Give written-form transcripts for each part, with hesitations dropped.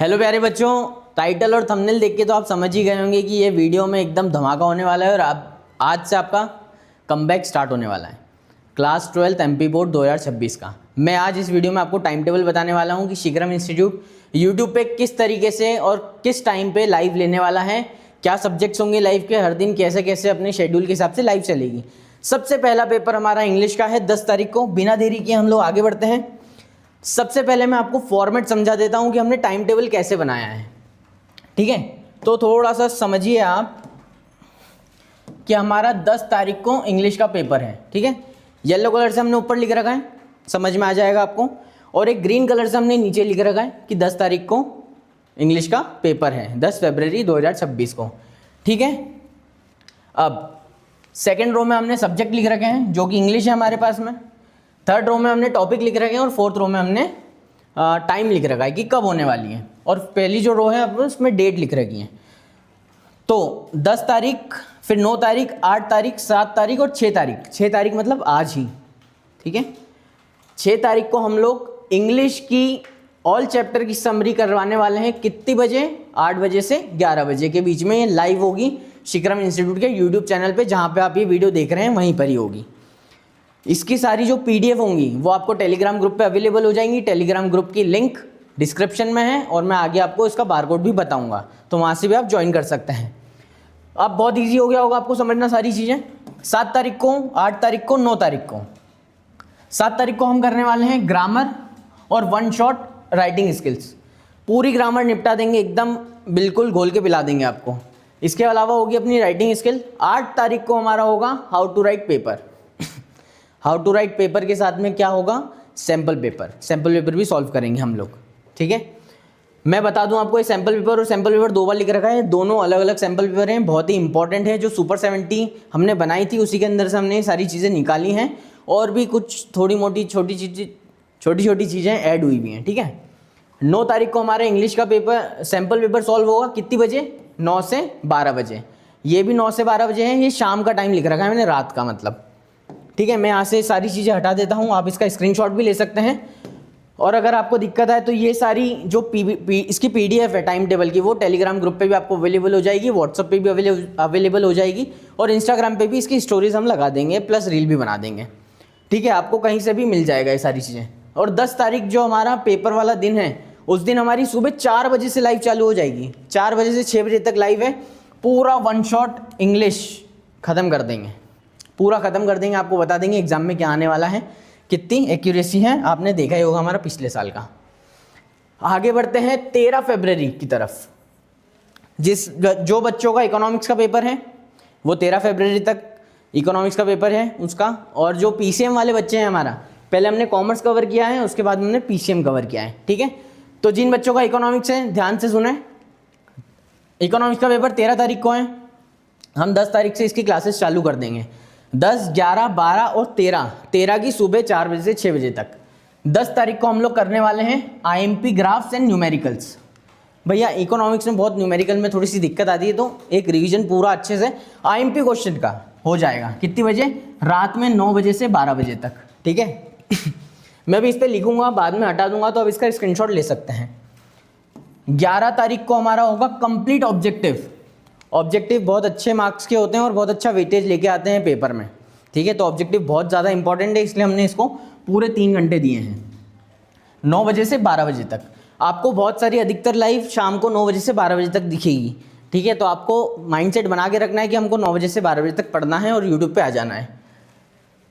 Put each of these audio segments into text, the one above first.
Hello प्यारे बच्चों, title और थंबनेल देख के तो आप समझ ही गए होंगे कि ये वीडियो में एकदम धमाका होने वाला है। और आज से आपका कमबैक स्टार्ट होने वाला है क्लास 12 एमपी बोर्ड 2026 का। मैं आज इस वीडियो में आपको टाइम टेबल बताने वाला हूँ कि शीघ्रम इंस्टीट्यूट यूट्यूब पे किस तरीके से और किस टाइम पे लाइव लेने वाला है, क्या सब्जेक्ट्स होंगे लाइव के, हर दिन कैसे कैसे अपने शेड्यूल के हिसाब से लाइव चलेगी। सबसे पहला पेपर हमारा इंग्लिश का है 10 तारीख को। बिना देरी किए हम लोग आगे बढ़ते हैं। सबसे पहले मैं आपको फॉर्मेट समझा देता हूं कि हमने टाइम टेबल कैसे बनाया है, ठीक है। तो थोड़ा सा समझिए आप कि हमारा 10 तारीख को इंग्लिश का पेपर है, ठीक है। येलो कलर से हमने ऊपर लिख रखा है, समझ में आ जाएगा आपको। और एक ग्रीन कलर से हमने नीचे लिख रखा है कि 10 तारीख को इंग्लिश का पेपर है, 10 फरवरी 2026 को, ठीक है। अब सेकेंड रो में हमने सब्जेक्ट लिख रखे हैं जो कि इंग्लिश है हमारे पास में। थर्ड रो में हमने टॉपिक लिख रखे हैं और फोर्थ रो में हमने टाइम लिख रखा है कि कब होने वाली है। और पहली जो रो है अब उसमें डेट लिख रखी है। तो 10 तारीख, फिर 9 तारीख, 8 तारीख, 7 तारीख और 6 तारीख। 6 तारीख मतलब आज ही, ठीक है। 6 तारीख को हम लोग इंग्लिश की ऑल चैप्टर की समरी करवाने वाले हैं। कितनी बजे? 8 बजे से 11 बजे के बीच में ये लाइव होगी शीघ्रम इंस्टीट्यूट के यूट्यूब चैनल पे, जहाँ पे आप ये वीडियो देख रहे हैं वहीं पर ही होगी। इसकी सारी जो पीडीएफ होंगी वो आपको टेलीग्राम ग्रुप पे अवेलेबल हो जाएंगी। टेलीग्राम ग्रुप की लिंक डिस्क्रिप्शन में है और मैं आगे आपको इसका बारकोड भी बताऊंगा, तो वहाँ से भी आप ज्वाइन कर सकते हैं। अब बहुत इजी हो गया होगा आपको समझना सारी चीज़ें। 7 तारीख को, 8 तारीख को, 9 तारीख को। 7 तारीख को हम करने वाले हैं ग्रामर और 1 शॉट राइटिंग स्किल्स। पूरी ग्रामर निपटा देंगे, एकदम बिल्कुल घोल के पिला देंगे आपको। इसके अलावा होगी अपनी राइटिंग स्किल। 8 तारीख को हमारा होगा how to write paper. How to write paper के साथ में क्या होगा? Sample paper. सैम्पल पेपर भी सॉल्व करेंगे हम लोग, ठीक है। मैं बता दूं आपको, ये सैम्पल पेपर और सैम्पल पेपर 2 बार लिख रखा है। दोनों अलग अलग सैम्पल पेपर हैं, बहुत ही इंपॉर्टेंट है। जो सुपर 70 हमने बनाई थी उसी के अंदर से हमने सारी चीज़ें निकाली हैं और भी कुछ थोड़ी मोटी छोटी छोटी चीज़ें ऐड हुई भी हैं, ठीक है। 9 तारीख को हमारे इंग्लिश का पेपर, सैम्पल पेपर सॉल्व होगा। कितनी बजे? 9 से 12 बजे। ये भी 9 से 12 बजे है। ये शाम का टाइम लिख रखा है मैंने, रात का मतलब, ठीक है। मैं यहाँ से सारी चीज़ें हटा देता हूँ, आप इसका स्क्रीनशॉट भी ले सकते हैं। और अगर आपको दिक्कत है तो ये सारी जो इसकी पीडीएफ है टाइम टेबल की, वो टेलीग्राम ग्रुप पे भी आपको अवेलेबल हो जाएगी, व्हाट्सअप पे भी अवेलेबल हो जाएगी और इंस्टाग्राम पे भी इसकी स्टोरीज हम लगा देंगे, प्लस रील भी बना देंगे, ठीक है। आपको कहीं से भी मिल जाएगा ये सारी चीज़ें। और 10 तारीख जो हमारा पेपर वाला दिन है, उस दिन हमारी सुबह 4 बजे से लाइव चालू हो जाएगी। 4 बजे से 6 बजे तक लाइव है। पूरा 1 शॉट इंग्लिश ख़त्म कर देंगे, पूरा ख़त्म कर देंगे। आपको बता देंगे एग्जाम में क्या आने वाला है, कितनी एक्यूरेसी है, आपने देखा ही होगा हमारा पिछले साल का। आगे बढ़ते हैं 13 फरवरी की तरफ। जो बच्चों का इकोनॉमिक्स का पेपर है वो 13 फरवरी तक इकोनॉमिक्स का पेपर है उसका। और जो पीसीएम वाले बच्चे हैं, हमारा पहले हमने कॉमर्स कवर किया है, उसके बाद हमने पीसीएम कवर किया है, ठीक है। तो जिन बच्चों का इकोनॉमिक्स है ध्यान से सुने, इकोनॉमिक्स का पेपर 13 तारीख को है। हम 10 तारीख से इसकी क्लासेस चालू कर देंगे। 10, 11, 12 और 13 की सुबह 4 बजे से 6 बजे तक। 10 तारीख को हम लोग करने वाले हैं आईएमपी ग्राफ्स एंड न्यूमेरिकल्स। भैया इकोनॉमिक्स में बहुत न्यूमेरिकल में थोड़ी सी दिक्कत आती है, तो एक रिवीजन पूरा अच्छे से आईएमपी क्वेश्चन का हो जाएगा। कितनी बजे? रात में 9 बजे से 12 बजे तक, ठीक है। मैं भी इस पर लिखूंगा, बाद में हटा दूंगा, तो अब इसका स्क्रीनशॉट ले सकते हैं। 11 तारीख को हमारा होगा कंप्लीट ऑब्जेक्टिव। ऑब्जेक्टिव बहुत अच्छे मार्क्स के होते हैं और बहुत अच्छा वेटेज लेके आते हैं पेपर में, ठीक है। तो ऑब्जेक्टिव बहुत ज़्यादा इंपॉर्टेंट है, इसलिए हमने इसको पूरे 3 घंटे दिए हैं, 9 बजे से 12 बजे तक। आपको बहुत सारी अधिकतर लाइव शाम को 9 बजे से 12 बजे तक दिखेगी, ठीक है। तो आपको माइंडसेट बना के रखना है कि हमको 9 बजे से 12 बजे तक पढ़ना है और यूट्यूब पे आ जाना है,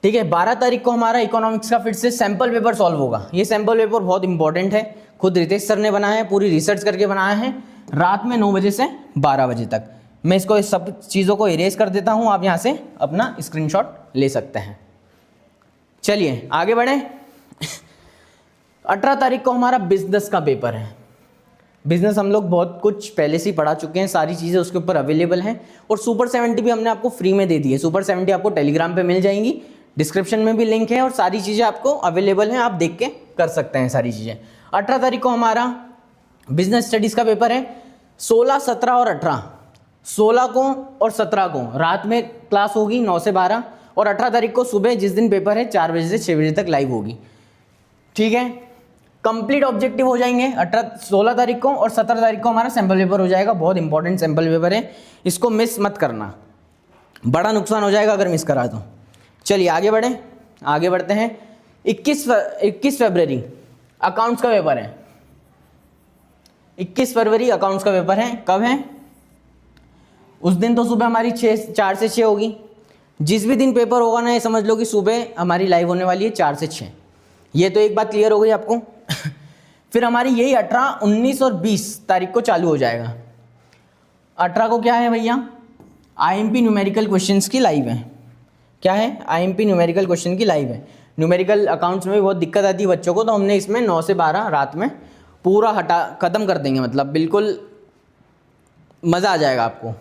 ठीक है। 12 तारीख को हमारा इकोनॉमिक्स का फिर से सैम्पल पेपर सॉल्व होगा। ये सैम्पल पेपर बहुत इंपॉर्टेंट है, खुद रितेश सर ने बनाया है, पूरी रिसर्च करके बनाया है। रात में 9 बजे से 12 बजे तक। मैं इसको इस सब चीज़ों को इरेज कर देता हूँ, आप यहाँ से अपना स्क्रीनशॉट ले सकते हैं। चलिए आगे बढ़े। 18 तारीख को हमारा बिजनेस का पेपर है। बिजनेस हम लोग बहुत कुछ पहले से ही पढ़ा चुके हैं, सारी चीज़ें उसके ऊपर अवेलेबल हैं। और सुपर 70 भी हमने आपको फ्री में दे दी है। सुपर 70 आपको टेलीग्राम पे मिल जाएंगी, डिस्क्रिप्शन में भी लिंक है और सारी चीज़ें आपको अवेलेबल हैं, आप देख के कर सकते हैं सारी चीज़ें। 18 तारीख को हमारा बिजनेस स्टडीज़ का पेपर है। 16, 17 और 18, 16 को और 17 को रात में क्लास होगी 9 से 12 और 18 तारीख को सुबह जिस दिन पेपर है 4 बजे से 6 बजे तक लाइव होगी, ठीक है। कंप्लीट ऑब्जेक्टिव हो जाएंगे 16 तारीख को, और 17 तारीख को हमारा सैम्पल पेपर हो जाएगा। बहुत इंपॉर्टेंट सैम्पल पेपर है, इसको मिस मत करना, बड़ा नुकसान हो जाएगा अगर मिस करा तो। चलिए आगे बढ़ते हैं। 21 फरवरी अकाउंट्स का पेपर है। 21 फरवरी अकाउंट्स का पेपर है। कब है? उस दिन तो सुबह हमारी 4 से 6 होगी। जिस भी दिन पेपर होगा ना, ये समझ लो कि सुबह हमारी लाइव होने वाली है 4 से 6। ये तो एक बात क्लियर हो गई आपको। फिर हमारी यही 18, 19 और 20 तारीख को चालू हो जाएगा। 18 को क्या है भैया? आईएमपी न्यूमेरिकल क्वेश्चंस की लाइव है। क्या है? आईएमपी न्यूमेरिकल क्वेश्चन की लाइव है। न्यूमेरिकल अकाउंट्स में भी बहुत दिक्कत आती है बच्चों को, तो हमने इसमें 9 से 12 रात में पूरा ख़त्म कर देंगे, मतलब बिल्कुल मज़ा आ जाएगा आपको।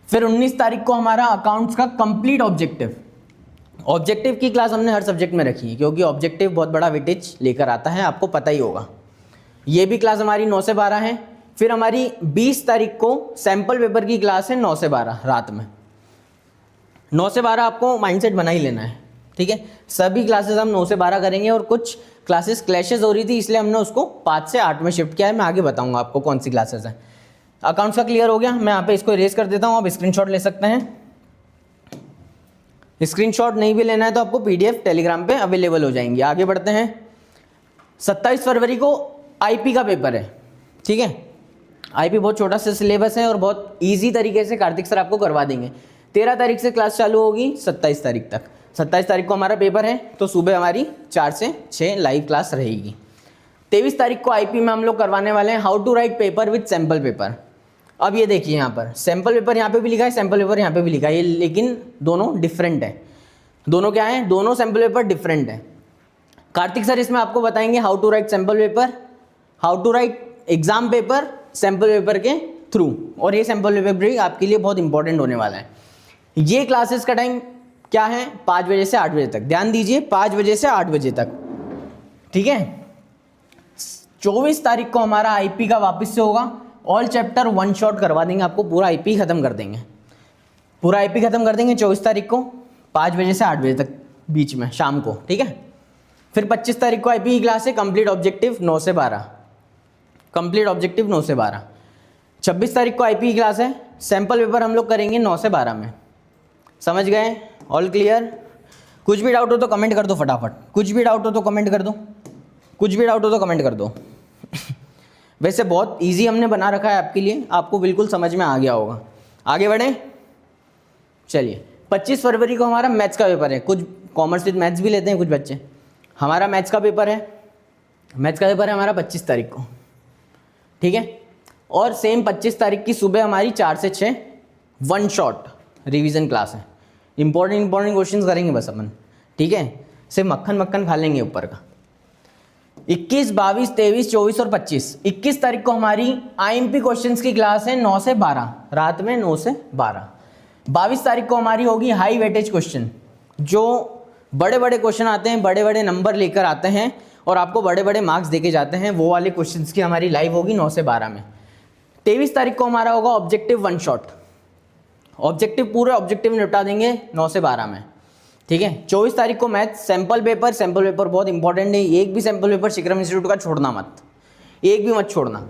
फिर 19 तारीख को हमारा अकाउंट्स का कंप्लीट ऑब्जेक्टिव की क्लास हमने हर सब्जेक्ट में रखी है, क्योंकि ऑब्जेक्टिव बहुत बड़ा वेटेज लेकर आता है, आपको पता ही होगा। ये भी क्लास हमारी 9 से 12 है। फिर हमारी 20 तारीख को सैम्पल पेपर की क्लास है 9 से 12 रात में। 9 से 12 आपको माइंडसेट बना ही लेना है, ठीक है। सभी क्लासेस हम 9 से 12 करेंगे, और कुछ क्लासेस क्लैशेस हो रही थी इसलिए हमने उसको 5 से 8 में शिफ्ट किया है। मैं आगे बताऊंगा आपको कौन सी क्लासेस हैं। अकाउंट्स का क्लियर हो गया। मैं यहाँ पे इसको इरेज कर देता हूँ, आप स्क्रीनशॉट ले सकते हैं। स्क्रीनशॉट नहीं भी लेना है तो आपको पीडीएफ टेलीग्राम पे अवेलेबल हो जाएंगी। आगे बढ़ते हैं। 27 फरवरी को आईपी का पेपर है, ठीक है। आईपी बहुत छोटा सा सिलेबस है और बहुत ईजी तरीके से कार्तिक सर आपको करवा देंगे। 13 तारीख से क्लास चालू होगी 27 तारीख तक। 27 तारीख को हमारा पेपर है, तो सुबह हमारी 4 से 6 लाइव क्लास रहेगी। 23 तारीख को आईपी में हम लोग करवाने वाले हैं how to write paper with sample paper. अब ये देखिए, यहाँ पर सैम्पल पेपर यहाँ पे भी लिखा है, सैम्पल पेपर यहाँ पे भी लिखा है, लेकिन दोनों डिफरेंट है। दोनों क्या है? दोनों सैम्पल पेपर डिफरेंट है। कार्तिक सर इसमें आपको बताएंगे how to write sample paper, how to write exam paper sample paper के थ्रू, और ये सैम्पल पेपर भी आपके लिए बहुत इंपॉर्टेंट होने वाला है। ये क्लासेस का टाइम क्या है? 5 बजे से 8 बजे तक। ध्यान दीजिए, 5 बजे से 8 बजे तक, ठीक है। 24 तारीख को हमारा आईपी का वापस से होगा। ऑल चैप्टर 1 शॉट करवा देंगे आपको, पूरा आईपी खत्म कर देंगे। 24 तारीख को 5 बजे से 8 बजे तक बीच में शाम को, ठीक है। फिर 25 तारीख को आईपी की क्लास है कंप्लीट ऑब्जेक्टिव 9 से 12। कंप्लीट ऑब्जेक्टिव 9 से 12। 26 तारीख को आईपी की क्लास है। सैम्पल पेपर हम लोग करेंगे 9 से 12 में। समझ गए? All clear? कुछ भी डाउट हो तो कमेंट कर दो फटाफट। कुछ भी डाउट हो तो कमेंट कर दो। कुछ भी डाउट हो तो कमेंट कर दो। वैसे बहुत इजी हमने बना रखा है आपके लिए, आपको बिल्कुल समझ में आ गया होगा। आगे बढ़ें। चलिए, 25 फरवरी को हमारा मैथ्स का पेपर है। कुछ कॉमर्स विद मैथ्स भी लेते हैं कुछ बच्चे। हमारा मैथ्स का पेपर है। मैथ्स का पेपर है हमारा 25 तारीख को, ठीक है। और सेम 25 तारीख की सुबह हमारी 4 से 6 1 शॉट रिवीजन क्लास है। इंपॉर्टेंट क्वेश्चंस करेंगे बस अपन, ठीक है। सिर्फ मक्खन खा लेंगे ऊपर का। 21, 22, 23, 24 और 25। 21 तारीख को हमारी आईएमपी क्वेश्चंस की क्लास है 9 से 12 रात में, 9 से 12। 22 तारीख को हमारी होगी हाई वेटेज क्वेश्चन, जो बड़े बड़े क्वेश्चन आते हैं, बड़े बड़े नंबर लेकर आते हैं और आपको बड़े बड़े मार्क्स देके जाते हैं, वो वाले क्वेश्चंस की हमारी लाइव होगी 9 से 12 में। 23 तारीख को हमारा होगा ऑब्जेक्टिव 1 शॉट। ऑब्जेक्टिव पूरे ऑब्जेक्टिव निपटा देंगे 9 से 12 में, ठीक है। 24 तारीख को मैथ सैम्पल पेपर बहुत इंपॉर्टेंट है। एक भी सैम्पल पेपर शिखरम इंस्टीट्यूट का छोड़ना मत, एक भी मत छोड़ना।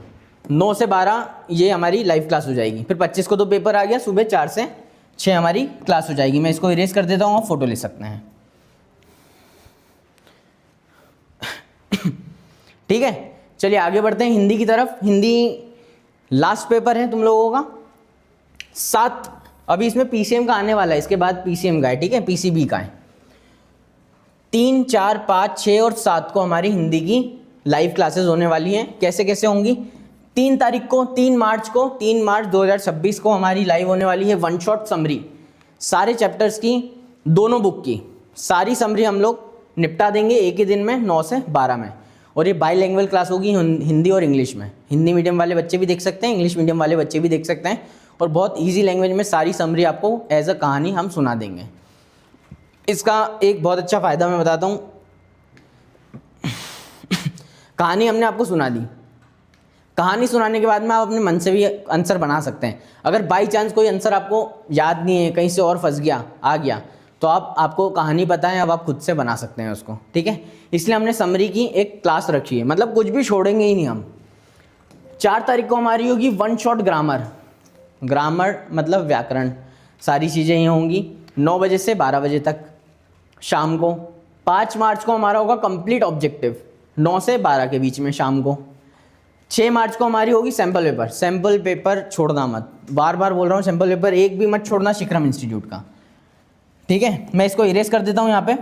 9 से 12 ये हमारी लाइव क्लास हो जाएगी। फिर 25 को तो पेपर आ गया, सुबह 4 से 6 हमारी क्लास हो जाएगी। मैं इसको इरेज कर देता हूँ, आप फोटो ले सकते हैं, ठीक है। चलिए आगे बढ़ते हैं हिंदी की तरफ। हिंदी लास्ट पेपर है तुम लोगों का 7। अभी इसमें पीसीएम का आने वाला है, इसके बाद पीसीएम का है, ठीक है, पीसीबी का है। 3, 4, 5, 6 और 7 को हमारी हिंदी की लाइव क्लासेस होने वाली हैं। कैसे कैसे होंगी? 3 तारीख को 3 मार्च 2026 को हमारी लाइव होने वाली है 1 शॉट समरी, सारे चैप्टर्स की, दोनों बुक की सारी समरी हम लोग निपटा देंगे एक ही दिन में 9 से 12 में। और ये बाईलैंग्वेज क्लास होगी हिंदी और इंग्लिश में। हिंदी मीडियम वाले बच्चे भी देख सकते हैं, इंग्लिश मीडियम वाले बच्चे भी देख सकते हैं, और बहुत इजी लैंग्वेज में सारी समरी आपको एज अ कहानी हम सुना देंगे। इसका एक बहुत अच्छा फ़ायदा मैं बताता हूँ। कहानी हमने आपको सुना दी, कहानी सुनाने के बाद में आप अपने मन से भी आंसर बना सकते हैं। अगर बाई चांस कोई आंसर आपको याद नहीं है, कहीं से और फंस गया आ गया, तो आपको कहानी पता है, अब आप खुद से बना सकते हैं उसको, ठीक है। इसलिए हमने समरी की एक क्लास रखी है, मतलब कुछ भी छोड़ेंगे ही नहीं हम। 4 तारीख को हमारी होगी वन शॉट ग्रामर, ग्रामर मतलब व्याकरण, सारी चीज़ें ये होंगी 9 बजे से 12 बजे तक शाम को। 5 मार्च को हमारा होगा कंप्लीट ऑब्जेक्टिव 9 से 12 के बीच में शाम को। 6 मार्च को हमारी होगी सैम्पल पेपर, सैम्पल पेपर छोड़ना मत, बार बार बोल रहा हूँ, सैम्पल पेपर एक भी मत छोड़ना शिक्रम इंस्टीट्यूट का, ठीक है। मैं इसको इरेज कर देता हूँ यहाँ पे।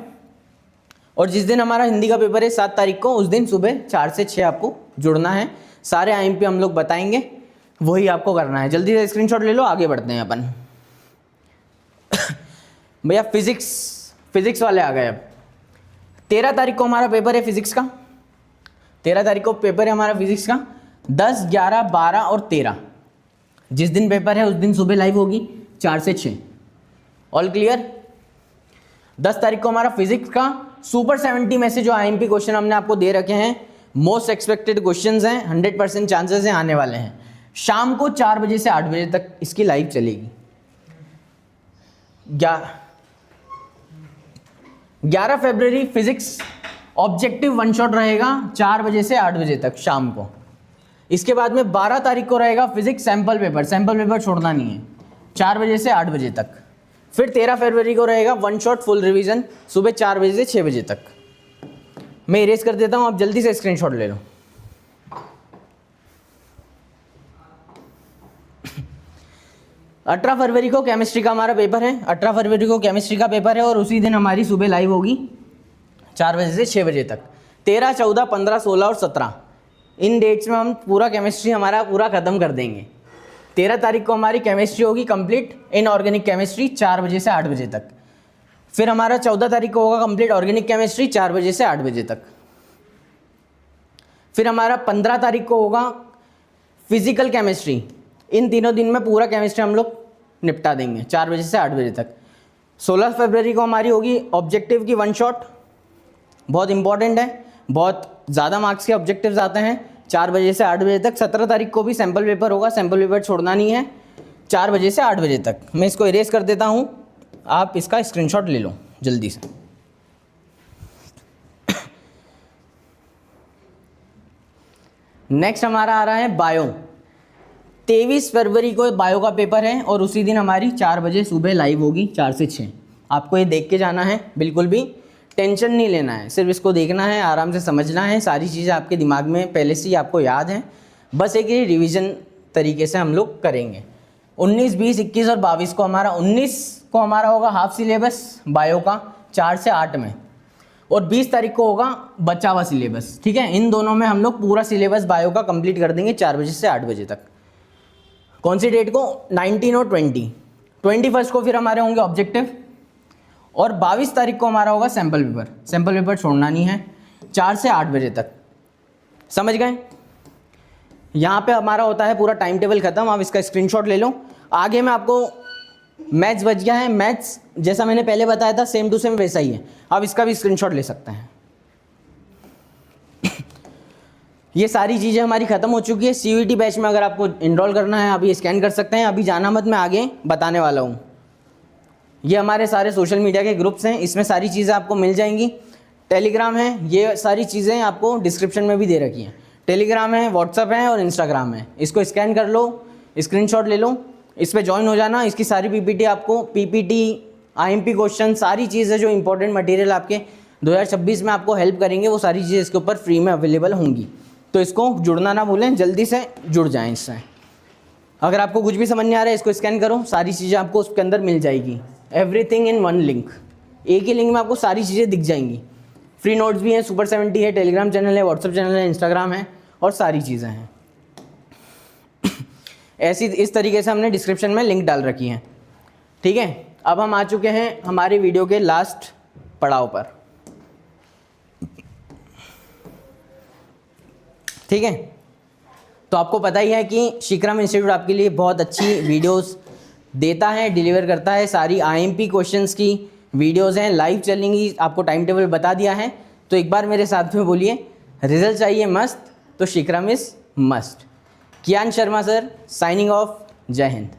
और जिस दिन हमारा हिंदी का पेपर है 7 तारीख को, उस दिन सुबह 4 से 6 आपको जुड़ना है। सारे IMP हम लोग बताएंगे, वही आपको करना है। जल्दी से स्क्रीनशॉट ले लो, आगे बढ़ते हैं अपन। भैया फिजिक्स वाले आ गए। अब 13 तारीख को हमारा पेपर है फिजिक्स का, 13 तारीख को पेपर है हमारा फिजिक्स का। 10, 11, 12 और 13 जिस दिन पेपर है उस दिन सुबह लाइव होगी 4 से 6। All clear. 10 तारीख को हमारा फिजिक्स का सुपर 70 में से जो IMP क्वेश्चन हमने आपको दे रखे हैं, मोस्ट एक्सपेक्टेड क्वेश्चंस हैं, 100% चांसेस हैं आने वाले हैं। शाम को 4 बजे से 8 बजे तक इसकी लाइव चलेगी। 11 फरवरी फिजिक्स ऑब्जेक्टिव वन शॉट रहेगा 4 बजे से 8 बजे तक शाम को। इसके बाद में 12 तारीख को रहेगा फिजिक्स सैम्पल पेपर छोड़ना नहीं है, 4 बजे से 8 बजे तक। फिर 13 फरवरी को रहेगा वन शॉट फुल रिवीजन सुबह 4 बजे से 6 बजे तक। मैं इरेज कर देता हूँ, आप जल्दी से स्क्रीनशॉट ले लो। 18 फरवरी को केमिस्ट्री का हमारा पेपर है, 18 फरवरी को केमिस्ट्री का पेपर है और उसी दिन हमारी सुबह लाइव होगी 4 बजे से 6 बजे तक। 13, 14, 15, 16 और 17 इन डेट्स में हम पूरा केमिस्ट्री हमारा पूरा ख़त्म कर देंगे। 13 तारीख को हमारी केमिस्ट्री होगी कंप्लीट, इनऑर्गेनिक केमिस्ट्री 4 बजे से 8 बजे तक। फिर हमारा 14 तारीख को होगा कंप्लीट ऑर्गेनिक केमिस्ट्री 4 बजे से 8 बजे तक। फिर हमारा 15 तारीख को होगा फिजिकल केमिस्ट्री। इन तीनों दिन में पूरा केमिस्ट्री हम लोग निपटा देंगे 4 बजे से 8 बजे तक। 16 फरवरी को हमारी होगी ऑब्जेक्टिव की वन शॉट, बहुत इंपॉर्टेंट है, बहुत ज़्यादा मार्क्स के ऑब्जेक्टिव्स आते हैं 4 बजे से 8 बजे तक। 17 तारीख को भी सैम्पल पेपर होगा, सैम्पल पेपर छोड़ना नहीं है 4 बजे से 8 बजे तक। मैं इसको इरेज कर देता हूँ, आप इसका स्क्रीनशॉट ले लो जल्दी से। नेक्स्ट हमारा आ रहा है बायो। 23 फरवरी को बायो का पेपर है और उसी दिन हमारी 4 बजे सुबह लाइव होगी 4 से 6। आपको ये देख के जाना है, बिल्कुल भी टेंशन नहीं लेना है, सिर्फ इसको देखना है, आराम से समझना है। सारी चीज़ें आपके दिमाग में पहले से ही आपको याद हैं, बस एक ये रिवीजन तरीके से हम लोग करेंगे। 19, 20, 21 और 22 को हमारा 19 को हमारा होगा हाफ सिलेबस बायो का 4 से 8 में, और 20 तारीख को होगा बचा हुआ सिलेबस, ठीक है। इन दोनों में हम लोग पूरा सिलेबस बायो का कंप्लीट कर देंगे 4 बजे से 8 बजे तक। कौन सी डेट को? 19 और 20। 21 को फिर हमारे होंगे ऑब्जेक्टिव, और 22 तारीख को हमारा होगा सैम्पल पेपर छोड़ना नहीं है 4 से 8 बजे तक। समझ गए? यहाँ पे हमारा होता है पूरा टाइम टेबल ख़त्म, आप इसका स्क्रीनशॉट ले लो। आगे में आपको मैथ्स बच गया है, मैथ्स जैसा मैंने पहले बताया था सेम टू सेम वैसा ही है, आप इसका भी स्क्रीनशॉट ले सकते हैं। ये सारी चीज़ें हमारी ख़त्म हो चुकी है। CUET बैच में अगर आपको इनरोल करना है अभी स्कैन कर सकते हैं, अभी जाना मत, मैं आगे बताने वाला हूँ। ये हमारे सारे सोशल मीडिया के ग्रुप्स हैं, इसमें सारी चीज़ें आपको मिल जाएंगी। टेलीग्राम है, ये सारी चीज़ें आपको डिस्क्रिप्शन में भी दे रखी हैं। टेलीग्राम है, व्हाट्सअप है और इंस्टाग्राम है, इसको स्कैन कर लो, स्क्रीनशॉट ले लो, इस पर ज्वाइन हो जाना। इसकी सारी PPT आपको, PPT, IMP क्वेश्चन, सारी चीज़ें जो इंपॉर्टेंट मटेरियल आपके 2026 में आपको हेल्प करेंगे, वो सारी चीज़ें इसके ऊपर फ्री में अवेलेबल होंगी। तो इसको जुड़ना ना भूलें, जल्दी से जुड़ जाएं इससे। अगर आपको कुछ भी समझ नहीं आ रहा है, इसको स्कैन करो, सारी चीज़ें आपको उसके अंदर मिल जाएगी। एवरीथिंग इन वन लिंक, एक ही लिंक में आपको सारी चीज़ें दिख जाएंगी। फ्री नोट्स भी हैं, सुपर 70 है, टेलीग्राम चैनल है, व्हाट्सअप चैनल है, इंस्टाग्राम है और सारी चीज़ें हैं। ऐसी इस तरीके से हमने डिस्क्रिप्शन में लिंक डाल रखी हैं, ठीक है। अब हम आ चुके हैं हमारे वीडियो के लास्ट पड़ाव पर, ठीक है। तो आपको पता ही है कि शिक्रम इंस्टीट्यूट आपके लिए बहुत अच्छी वीडियोस देता है, डिलीवर करता है। सारी IMP क्वेश्चंस की वीडियोस हैं, लाइव चलेंगी, आपको टाइम टेबल बता दिया है। तो एक बार मेरे साथ में बोलिए, रिजल्ट चाहिए मस्त तो शिक्रम is must. Kiyan Sharma sir signing off, जय हिंद।